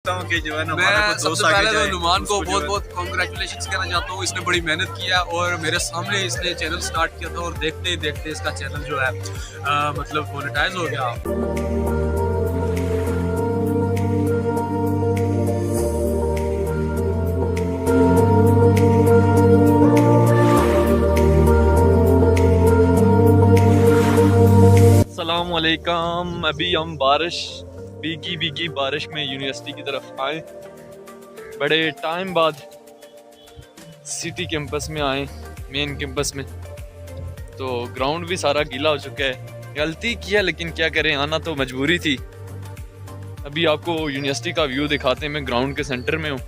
कि जो है ना मैं सबसे पहले तो नुमान को बहुत बहुत कॉन्ग्रेचुलेशंस कहना चाहता हूँ। इसने बड़ी मेहनत किया और मेरे सामने इसने चैनल स्टार्ट किया था और देखते ही देखते इसका चैनल जो है मतलब मोनेटाइज हो गया। अस्सलाम वालेकुम। अभी हम भीगी बारिश में यूनिवर्सिटी की तरफ आए, बड़े टाइम बाद सिटी कैंपस में आए, मेन कैंपस में। तो ग्राउंड भी सारा गीला हो चुका है। गलती किया लेकिन क्या करें, आना तो मजबूरी थी। अभी आपको यूनिवर्सिटी का व्यू दिखाते हैं। मैं ग्राउंड के सेंटर में हूँ।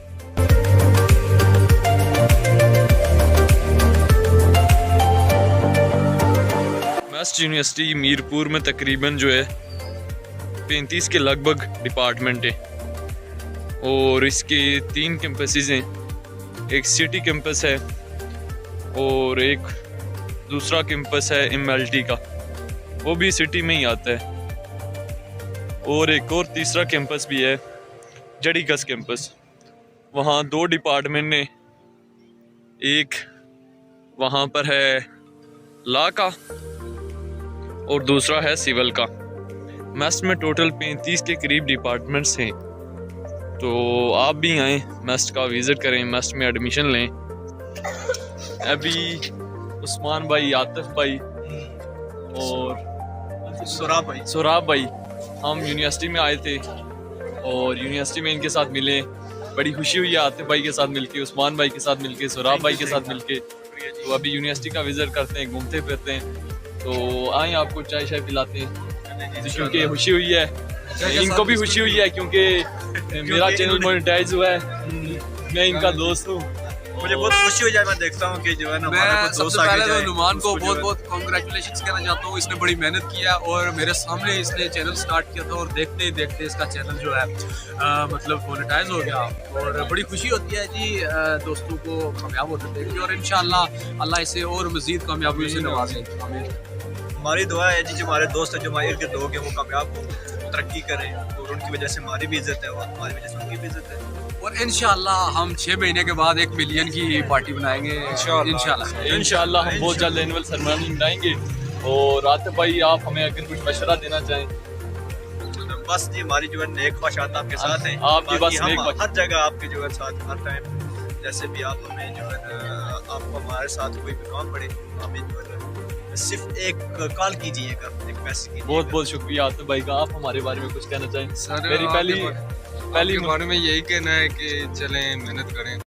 वेस्ट यूनिवर्सिटी मीरपुर में तकरीबन जो है 35 के लगभग डिपार्टमेंट है और इसके 3 कैंपसेस हैं। एक सिटी कैंपस है और एक दूसरा कैंपस है MLT का, वो भी सिटी में ही आता है। और एक और तीसरा कैंपस भी है जड़ीकस कैंपस। वहाँ 2 डिपार्टमेंट ने, एक वहाँ पर है लॉ का और दूसरा है सिविल का। मेस्ट में टोटल 35 के करीब डिपार्टमेंट्स हैं। तो आप भी आएँ, मेस्ट का विज़िट करें, मेस्ट में एडमिशन लें। अभी उस्मान भाई, आतिफ भाई और सुराब भाई हम यूनिवर्सिटी में आए थे और यूनिवर्सिटी में इनके साथ मिले। बड़ी खुशी हुई है आतिफ भाई के साथ मिलके, उस्मान भाई के साथ मिलके, सुराब भाई के साथ मिलके। तो अभी यूनिवर्सिटी का विज़िट करते हैं, घूमते फिरते हैं। तो आए, आपको चाय शाय पिलाते हैं क्योंकि खुशी हुई है, इनको भी खुशी हुई है क्योंकि मेरा चैनल मोनेटाइज हुआ है। मैं इनका दोस्त हूँ, मुझे बहुत खुशी हो जाए। मैं देखता हूँ कि जो है ना मैं सबसे पहले तो नुमान को बहुत बहुत कॉन्ग्रेचुलेशंस कहना चाहता हूँ। इसने बड़ी मेहनत किया और मेरे सामने इसने चैनल स्टार्ट किया था और देखते ही देखते इसका चैनल जो है मतलब मोनेटाइज हो गया। और बड़ी खुशी होती है जी दोस्तों को कामयाब होते देख के, और इंशाल्लाह अल्लाह इसे और मज़ीद कामयाबी से नवाजे। हमारी दुआ है जी, जो हमारे दोस्त हैं, जो हमारे इर्द लोग हैं, वो कामयाब हो, तरक्की करें और उनकी वजह से हमारी भी इज्जत है और हमारी वजह से उनकी भी इज्जत है। और इंशाल्लाह हम 6 महीने के बाद 1 मिलियन की पार्टी बनाएंगे इंशाल्लाह हम बहुत जल्द एनुअल सेरेमनी बनाएंगे। और आतिफ भाई, आप हमें अगर कुछ मशवरा देना चाहें? बस जी, हमारी जो है नेक ख्वाहिशात आपके साथ हैं। आपकी बस नेक हर जगह आपके जो है साथ, हर टाइम जैसे भी आप हमें जो है आपको हमारे साथ कोई भी काम पड़े, हमें जो है सिर्फ एक कॉल कीजिएगा, एक मैसेज कीजिएगा। बहुत बहुत शुक्रिया आतिफ भाई का। आप हमारे बारे में कुछ कहना चाहें? सर, मेरी पहली बारे में यही कहना है कि चलें, मेहनत करें।